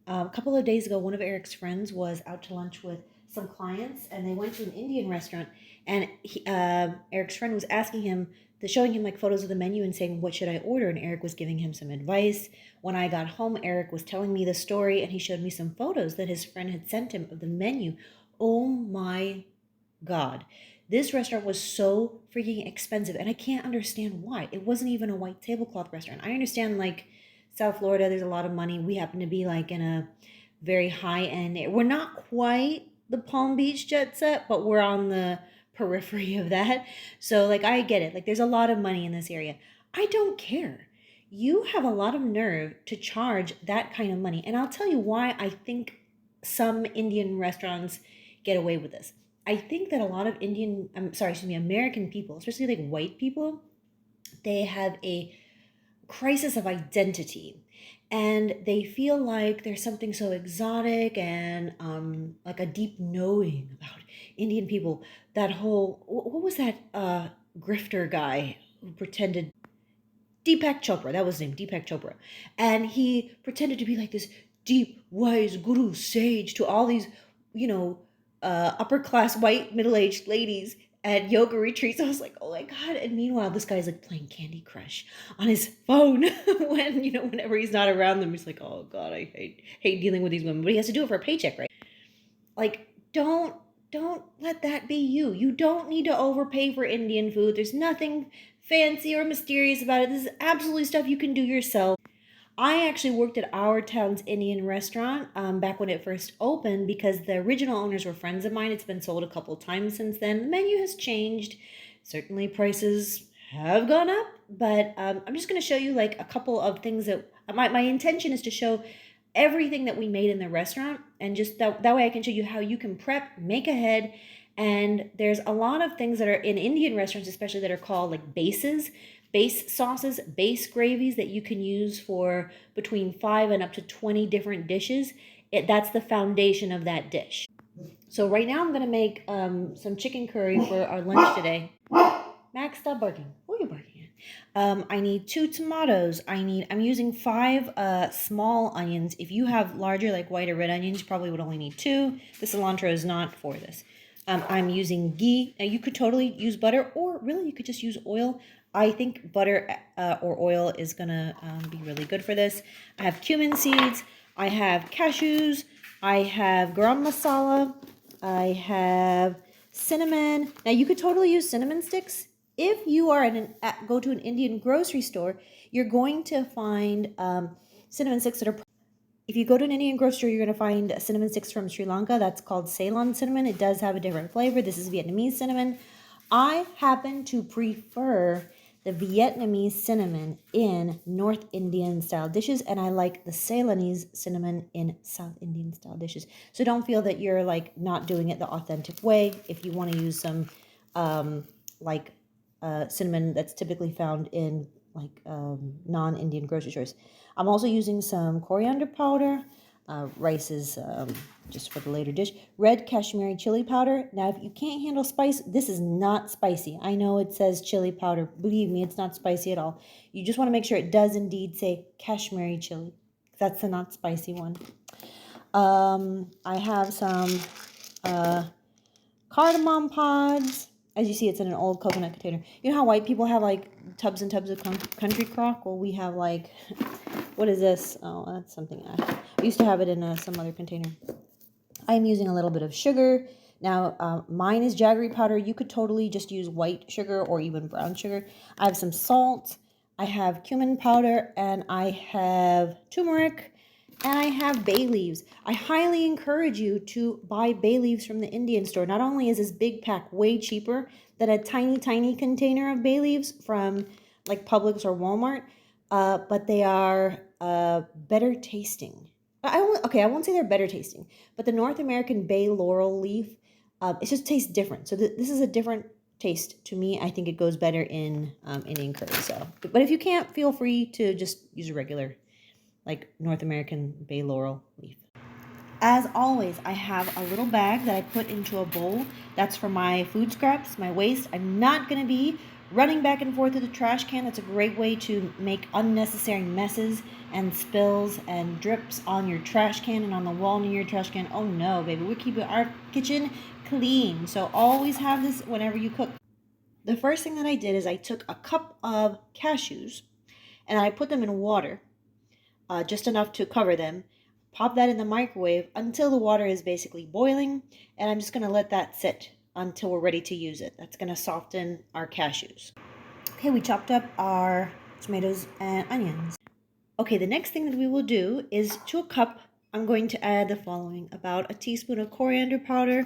A couple of days ago, one of Eric's friends was out to lunch with some clients, and they went to an Indian restaurant. And Eric's friend was asking him, showing him like photos of the menu and saying, "What should I order?" And Eric was giving him some advice. When I got home, Eric was telling me the story, and he showed me some photos that his friend had sent him of the menu. Oh my God. This restaurant was so freaking expensive, and I can't understand why. It wasn't even a white tablecloth restaurant. I understand, like, South Florida, there's a lot of money. We happen to be, like, in a very high end. We're not quite the Palm Beach jet set, but we're on the periphery of that. So, like, I get it. Like, there's a lot of money in this area. I don't care. You have a lot of nerve to charge that kind of money. And I'll tell you why I think some Indian restaurants get away with this. I think that a lot of American people, especially like white people, they have a crisis of identity, and they feel like there's something so exotic and like a deep knowing about Indian people. That whole, what was that grifter guy who pretended, Deepak Chopra, that was his name, Deepak Chopra. And he pretended to be like this deep, wise guru sage to all these, you know, upper class white middle aged ladies at yoga retreats. I was like, oh my God. And meanwhile, this guy's like playing Candy Crush on his phone when, whenever he's not around them, he's like, oh God, I hate dealing with these women. But he has to do it for a paycheck, right? Like, don't let that be you. You don't need to overpay for Indian food. There's nothing fancy or mysterious about it. This is absolutely stuff you can do yourself. I actually worked at our town's Indian restaurant back when it first opened because the original owners were friends of mine. It's been sold a couple times since then. The menu has changed. Certainly prices have gone up, but I'm just going to show you like a couple of things that my intention is to show everything that we made in the restaurant, and just that way I can show you how you can prep, make ahead. And there's a lot of things that are in Indian restaurants, especially, that are called like bases, base sauces, base gravies that you can use for between 5 and up to 20 different dishes. That's the foundation of that dish. So right now I'm gonna make some chicken curry for our lunch today. Max, stop barking. Who are you barking at? I need 2 tomatoes. I'm using 5 small onions. If you have larger, like white or red onions, you probably would only need 2. The cilantro is not for this. I'm using ghee. Now you could totally use butter, or really you could just use oil. I think butter or oil is gonna be really good for this. I have cumin seeds. I have cashews. I have garam masala. I have cinnamon. Now you could totally use cinnamon sticks. If you are go to an Indian grocery store, you're going to find cinnamon sticks that are. If you go to an Indian grocery store, you're going to find cinnamon sticks from Sri Lanka. That's called Ceylon cinnamon. It does have a different flavor. This is Vietnamese cinnamon. I happen to prefer the Vietnamese cinnamon in North Indian style dishes, and I like the Ceylonese cinnamon in South Indian style dishes. So don't feel that you're like not doing it the authentic way. If you want to use some like cinnamon that's typically found in like non-Indian grocery stores. I'm also using some coriander powder. Rice is just for the later dish. Red Kashmiri chili powder. Now, if you can't handle spice, this is not spicy. I know it says chili powder. Believe me, it's not spicy at all. You just want to make sure it does indeed say Kashmiri chili. That's the not spicy one. I have some cardamom pods. As you see, it's in an old coconut container. You know how white people have like tubs and tubs of country crock? Well, we have like, what is this? Oh, that's something I used to have it in some other container. I'm using a little bit of sugar. Now, mine is jaggery powder. You could totally just use white sugar or even brown sugar. I have some salt. I have cumin powder, and I have turmeric, and I have bay leaves. I highly encourage you to buy bay leaves from the Indian store. Not only is this big pack way cheaper than a tiny, tiny container of bay leaves from like Publix or Walmart, but they are better tasting. I won't say they're better tasting, but the North American bay laurel leaf, it just tastes different. So this is a different taste to me. I think it goes better in Indian curry. So, but if you can't, feel free to just use a regular like North American bay laurel leaf. As always, I have a little bag that I put into a bowl. That's for my food scraps, my waste. I'm not going to be running back and forth to the trash can. That's a great way to make unnecessary messes and spills and drips on your trash can and on the wall near your trash can. Oh no, baby, we're keeping our kitchen clean. So always have this whenever you cook. The first thing that I did is I took a cup of cashews and I put them in water, just enough to cover them. Pop that in the microwave until the water is basically boiling, and I'm just going to let that sit until we're ready to use it. That's going to soften our cashews. Okay, we chopped up our tomatoes and onions. Okay, the next thing that we will do is to a cup, I'm going to add the following: about a teaspoon of coriander powder,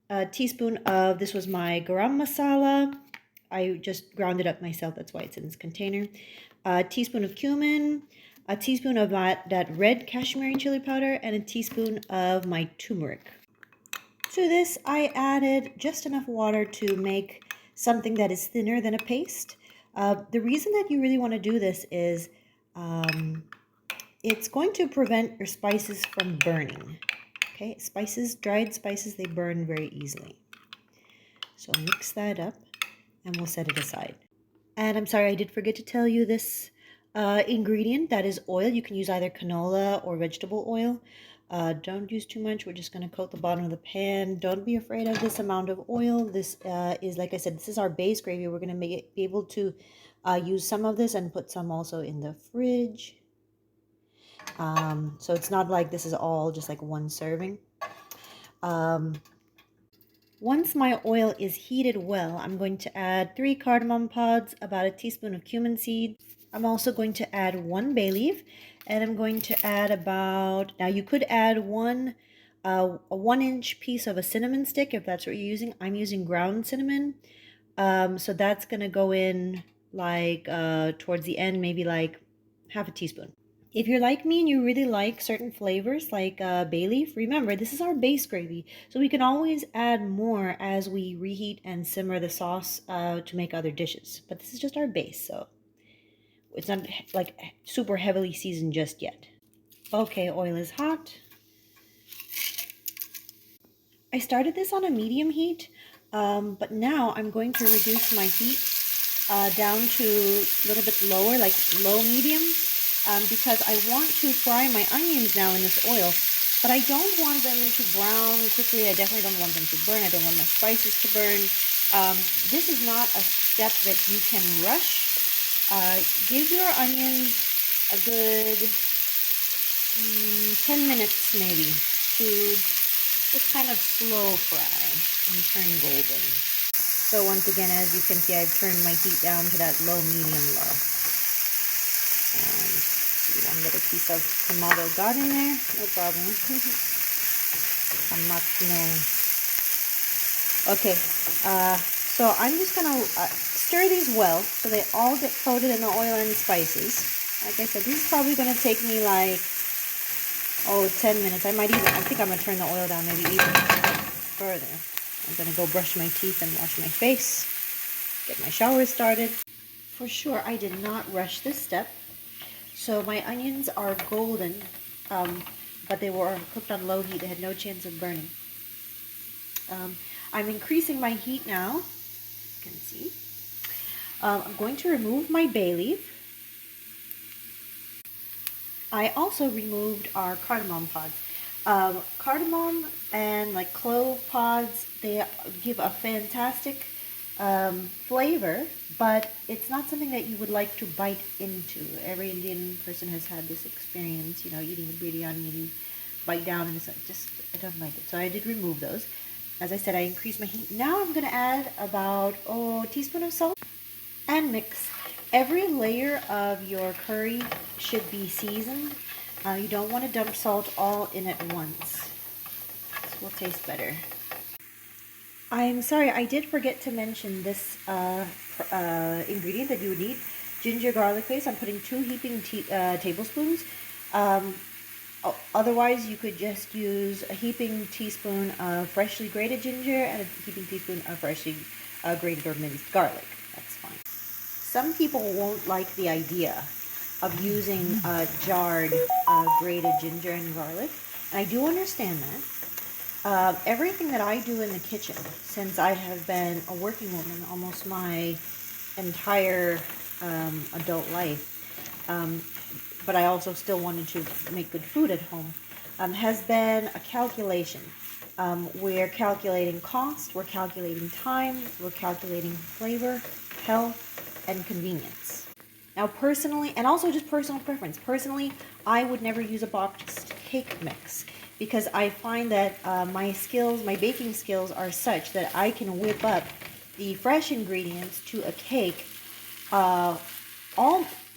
a teaspoon of, this was my garam masala. I just ground it up myself, that's why it's in this container. A teaspoon of cumin, a teaspoon of that red Kashmiri chili powder, and a teaspoon of my turmeric. To this, I added just enough water to make something that is thinner than a paste. The reason that you really want to do this is it's going to prevent your spices from burning. Okay, spices, dried spices, they burn very easily. So mix that up and we'll set it aside. And I'm sorry, I did forget to tell you this ingredient, that is oil. You can use either canola or vegetable oil. Don't use too much. We're just going to coat the bottom of the pan. Don't be afraid of this amount of oil. This is, like I said, this is our base gravy. We're going to be able to use some of this and put some also in the fridge. So it's not like this is all just like one serving. Once my oil is heated well, I'm going to add 3 cardamom pods, about a teaspoon of cumin seed. I'm also going to add 1 bay leaf, and I'm going to add about, now you could add a 1-inch piece of a cinnamon stick if that's what you're using. I'm using ground cinnamon. So that's going to go in like towards the end, maybe like half a teaspoon. If you're like me and you really like certain flavors like bay leaf, remember this is our base gravy, so we can always add more as we reheat and simmer the sauce to make other dishes. But this is just our base, so it's not like super heavily seasoned just yet. Okay, oil is hot. I started this on a medium heat, but now I'm going to reduce my heat down to a little bit lower, like low medium. Because I want to fry my onions now in this oil, but I don't want them to brown quickly. I definitely don't want them to burn. I don't want my spices to burn. This is not a step that you can rush. Give your onions a good 10 minutes maybe to just kind of slow fry and turn golden. So once again, as you can see, I've turned my heat down to that low, medium, low. And one little piece of tomato got in there, no problem. Tomato. Okay, so I'm just gonna stir these well so they all get coated in the oil and spices. Like I said, this is probably gonna take me like 10 minutes. I think I'm gonna turn the oil down maybe even further. I'm gonna go brush my teeth and wash my face, get my shower started. For sure, I did not rush this step. So my onions are golden, but they were cooked on low heat. They had no chance of burning. I'm increasing my heat now. You can see. I'm going to remove my bay leaf. I also removed our cardamom pods. Cardamom and like clove pods, they give a fantastic flavor, but it's not something that you would like to bite into. Every Indian person has had this experience, you know, eating the biryani and you bite down and it's just, I don't like it. So I did remove those. As I said, I increased my heat. Now I'm going to add about a teaspoon of salt and mix. Every layer of your curry should be seasoned. You don't want to dump salt all in at once. This will taste better. I'm sorry, I did forget to mention this ingredient that you would need. Ginger garlic paste. I'm putting 2 heaping tablespoons. Otherwise, you could just use a heaping teaspoon of freshly grated ginger and a heaping teaspoon of freshly grated or minced garlic. That's fine. Some people won't like the idea of using jarred grated ginger and garlic, and I do understand that. Everything that I do in the kitchen, since I have been a working woman almost my entire adult life, but I also still wanted to make good food at home, has been a calculation. We're calculating cost, we're calculating time, we're calculating flavor, health, and convenience. Now, personally, and also just personal preference, personally, I would never use a boxed cake mix because I find that my baking skills are such that I can whip up the fresh ingredients to a cake. All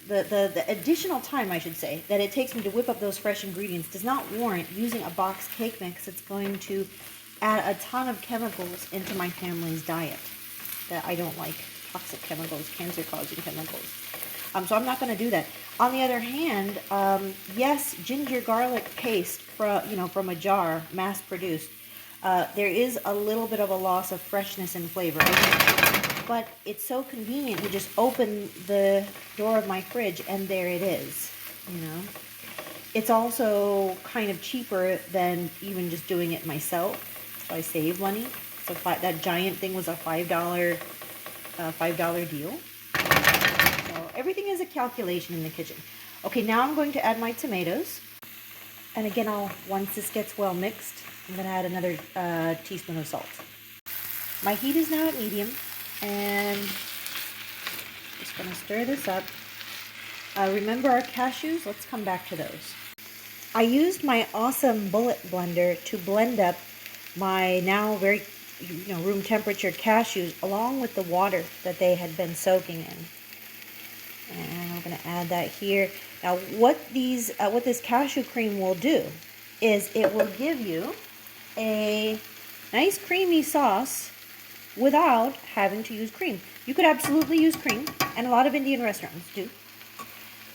the additional time, I should say, that it takes me to whip up those fresh ingredients does not warrant using a boxed cake mix that's going to add a ton of chemicals into my family's diet that I don't like. Toxic chemicals, cancer-causing chemicals. So I'm not going to do that. On the other hand, yes, ginger garlic paste from a jar, mass-produced. There is a little bit of a loss of freshness and flavor, but it's so convenient to just open the door of my fridge and there it is. It's also kind of cheaper than even just doing it myself, so I save money. So that giant thing was a $5 deal. So everything is a calculation in the kitchen. Okay, now I'm going to add my tomatoes. And again, once this gets well mixed, I'm going to add another teaspoon of salt. My heat is now at medium, and just going to stir this up. Remember our cashews? Let's come back to those. I used my awesome bullet blender to blend up my now very room temperature cashews along with the water that they had been soaking in. And I'm going to add that here. Now what this cashew cream will do is it will give you a nice creamy sauce without having to use cream. You could absolutely use cream, and a lot of Indian restaurants do.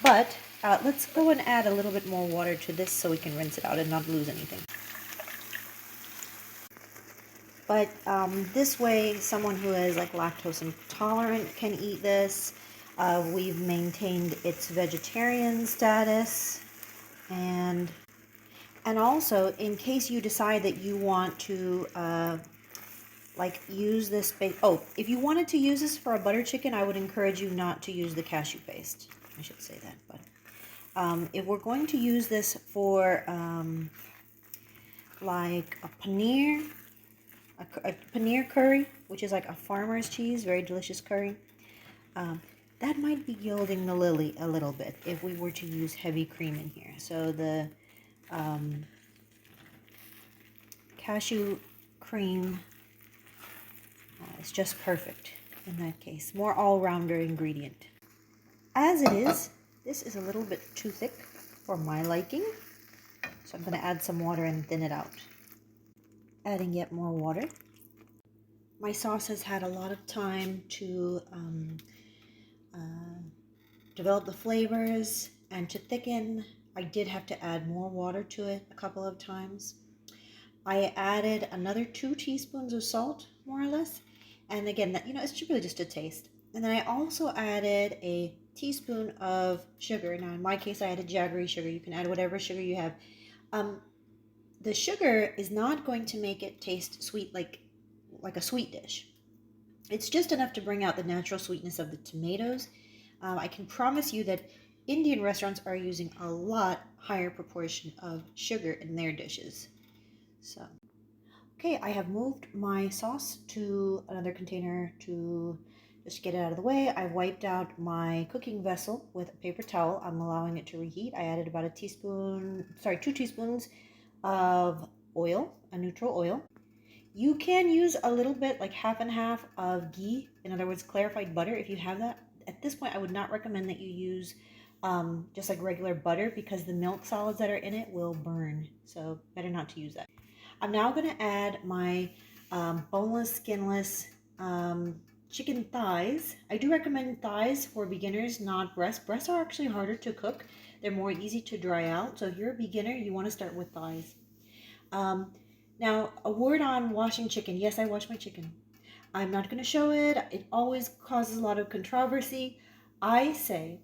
But let's go and add a little bit more water to this so we can rinse it out and not lose anything. But this way, someone who is like lactose intolerant can eat this. We've maintained its vegetarian status, and also in case you decide that you want to use this paste. Oh, if you wanted to use this for a butter chicken, I would encourage you not to use the cashew paste. I should say that, but if we're going to use this for like a paneer curry, which is like a farmer's cheese, very delicious curry, that might be gilding the lily a little bit if we were to use heavy cream in here. So the cashew cream is just perfect in that case. More all-rounder ingredient. As it is, this is a little bit too thick for my liking, so I'm going to add some water and thin it out. Adding yet more water. My sauce has had a lot of time to develop the flavors and to thicken. I did have to add more water to it a couple of times. I added another 2 teaspoons of salt, more or less, and again, that it's really just a taste. And then I also added a teaspoon of sugar. Now, in my case, I added jaggery sugar. You can add whatever sugar you have. The sugar is not going to make it taste sweet like a sweet dish. It's just enough to bring out the natural sweetness of the tomatoes. I can promise you that Indian restaurants are using a lot higher proportion of sugar in their dishes. So, okay, I have moved my sauce to another container to just get it out of the way. I wiped out my cooking vessel with a paper towel. I'm allowing it to reheat. I added about 2 teaspoons of oil, a neutral oil. You can use a little bit, like half and half of ghee, in other words, clarified butter, if you have that. At this point, I would not recommend that you use just like regular butter because the milk solids that are in it will burn. So better not to use that. I'm now going to add my boneless, skinless chicken thighs. I do recommend thighs for beginners, not breasts. Breasts are actually harder to cook. They're more easy to dry out. So if you're a beginner, you want to start with thighs. Now, a word on washing chicken. Yes, I wash my chicken. I'm not going to show it. It always causes a lot of controversy. I say,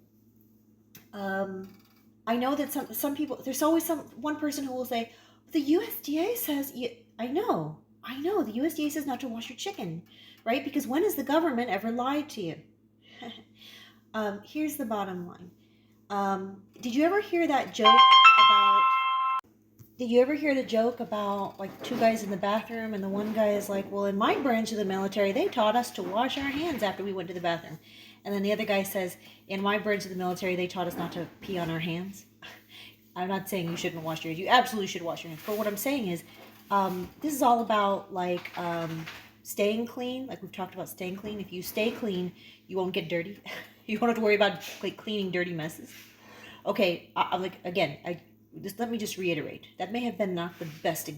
I know that some people, there's always one person who will say, the USDA says, I know, the USDA says not to wash your chicken, right? Because when has the government ever lied to you? Here's the bottom line. Did you ever hear that joke about? Did you ever hear the joke about like two guys in the bathroom, and the one guy is like, "Well, in my branch of the military, they taught us to wash our hands after we went to the bathroom," and then the other guy says, "In my branch of the military, they taught us not to pee on our hands." I'm not saying you shouldn't wash your hands. You absolutely should wash your hands. But what I'm saying is, this is all about like staying clean. Like we've talked about staying clean. If you stay clean, you won't get dirty. You won't have to worry about like cleaning dirty messes. Okay, I'm like again. Let me just reiterate. That may have been not the best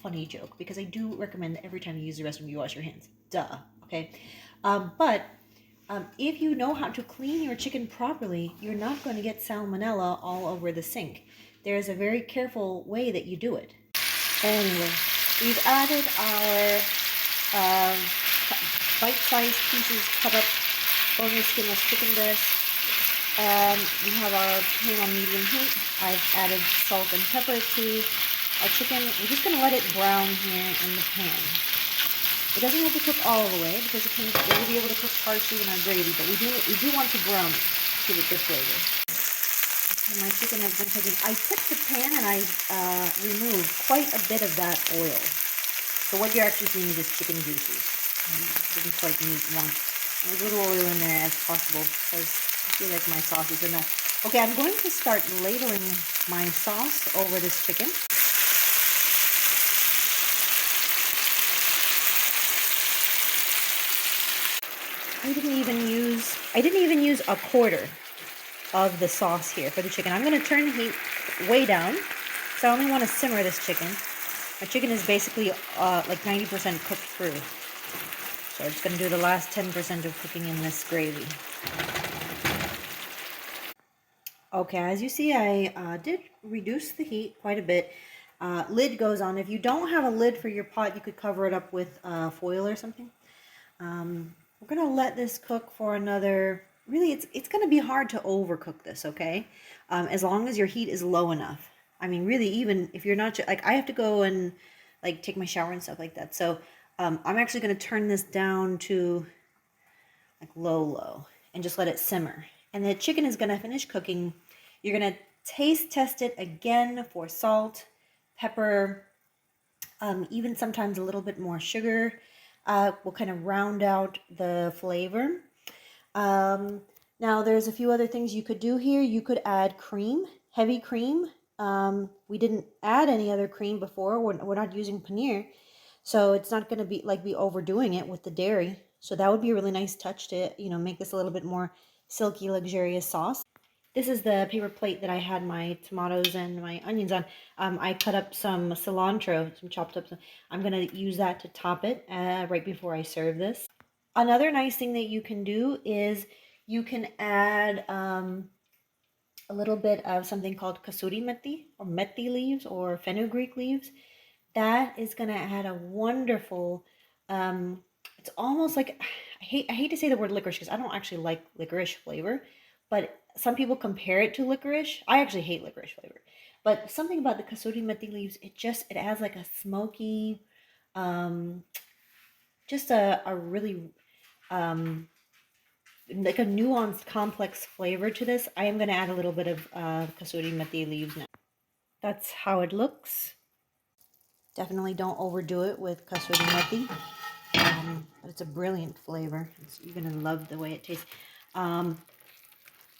funny joke, because I do recommend that every time you use the restroom, you wash your hands. Duh. Okay, but if you know how to clean your chicken properly, you're not going to get salmonella all over the sink. There's a very careful way that you do it. Anyway, we've added our bite-sized pieces cut up boneless skinless chicken breast. We have our pan on medium heat. I've added salt and pepper to our chicken. We're just going to let it brown here in the pan. It doesn't have to cook all the way, because it will be able to cook partially in our gravy, but we do want to brown it to give it good flavor. And my chicken has been cooking. I tipped the pan and I removed quite a bit of that oil. So what you're actually seeing is just chicken juices. Didn't quite need one. As little oil in there as possible, because I feel like my sauce is enough. Okay, I'm going to start ladling my sauce over this chicken. I didn't even use a quarter of the sauce here for the chicken. I'm going to turn the heat way down, so I only want to simmer this chicken. My chicken is basically like 90% cooked through. So I'm just going to do the last 10% of cooking in this gravy. Okay, as you see, I did reduce the heat quite a bit. Lid goes on. If you don't have a lid for your pot, you could cover it up with foil or something. We're going to let this cook for another, really, it's going to be hard to overcook this, okay? As long as your heat is low enough. I mean, really, even if you're not, like, I have to go and, like, take my shower and stuff like that. So, I'm actually going to turn this down to, like, low, and just let it simmer. And the chicken is going to finish cooking. You're going to taste test it again for salt, pepper, even sometimes a little bit more sugar. Will kind of round out the flavor. Now there's a few other things you could do here. You could add cream, heavy cream. We didn't add any other cream before. We're not using paneer, so it's not going to be overdoing it with the dairy. So that would be a really nice touch to, make this a little bit more silky, luxurious sauce. This is the paper plate that I had my tomatoes and my onions on. I cut up some cilantro, some chopped up. I'm going to use that to top it right before I serve this. Another nice thing that you can do is you can add a little bit of something called kasuri methi, or methi leaves, or fenugreek leaves. That is going to add a wonderful, it's almost like, I hate to say the word licorice, because I don't actually like licorice flavor, but some people compare it to licorice. I actually hate licorice flavor, but something about the kasuri methi leaves, it adds like a smoky, just a really, like a nuanced, complex flavor to this. I am going to add a little bit of kasuri methi leaves now. That's how it looks. Definitely don't overdo it with kasuri methi. But it's a brilliant flavor. You're going to love the way it tastes.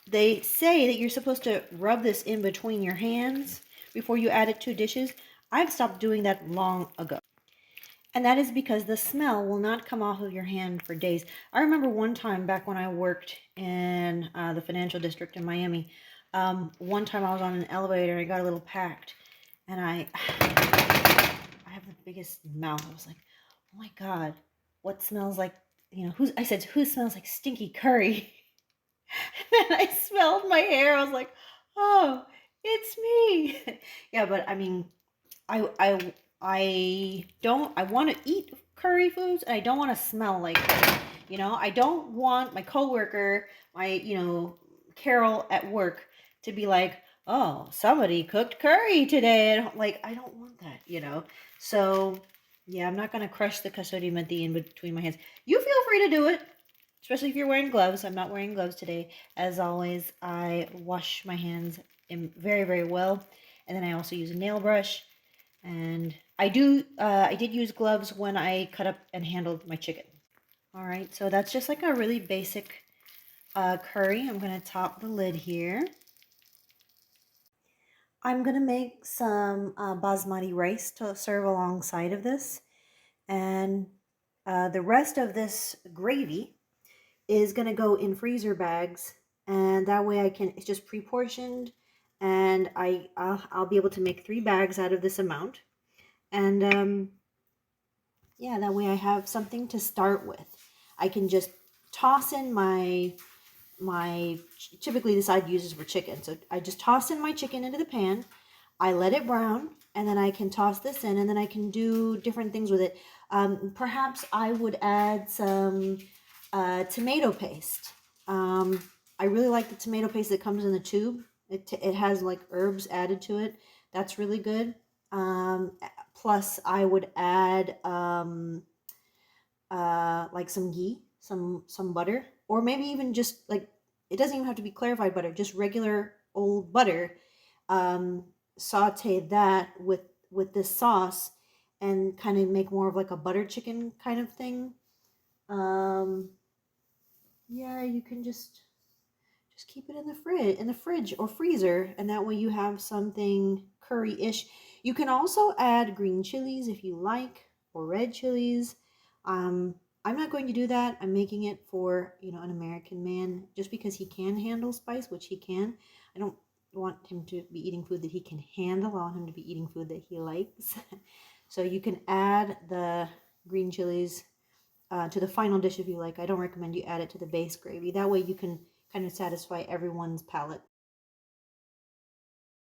They say that you're supposed to rub this in between your hands before you add it to dishes. I've stopped doing that long ago. And that is because the smell will not come off of your hand for days. I remember one time back when I worked in the financial district in Miami, one time I was on an elevator and I got a little packed. And I have the biggest mouth. I was like, oh my God, what smells like, I said, who smells like stinky curry? And then I smelled my hair. I was like, oh, it's me. Yeah, but I mean, I want to eat curry foods, and I don't want to smell like curry. I don't want my coworker, Carol at work, to be like, oh, somebody cooked curry today. And I don't want that, So, yeah, I'm not going to crush the kasuri methi in between my hands. You feel free to do it. especially if you're wearing gloves. I'm not wearing gloves today. As always, I wash my hands very, very well. And then I also use a nail brush. And I did use gloves when I cut up and handled my chicken. All right, so that's just like a really basic curry. I'm going to top the lid here. I'm going to make some basmati rice to serve alongside of this. And the rest of this gravy is going to go in freezer bags. And that way it's just pre-portioned. And I'll be able to make 3 bags out of this amount. And yeah, that way I have something to start with. I can just toss in typically this I'd use is for chicken. So I just toss in my chicken into the pan. I let it brown, and then I can toss this in, and then I can do different things with it. Perhaps I would add some tomato paste. I really like the tomato paste that comes in the tube. It has like herbs added to it. That's really good. Plus, I would add like some ghee, some butter, or maybe even just like, it doesn't even have to be clarified butter, just regular old butter. Saute that with this sauce and kind of make more of like a butter chicken kind of thing. Yeah, you can just keep it in the fridge or freezer, and that way you have something curry-ish. You can also add green chilies if you like, or red chilies. Um, I'm not going to do that. I'm making it for, an American man, just because he can handle spice, which he can. I don't want him to be eating food that he can handle. I want him to be eating food that he likes. So you can add the green chilies to the final dish if you like. I don't recommend you add it to the base gravy. That way you can kind of satisfy everyone's palate.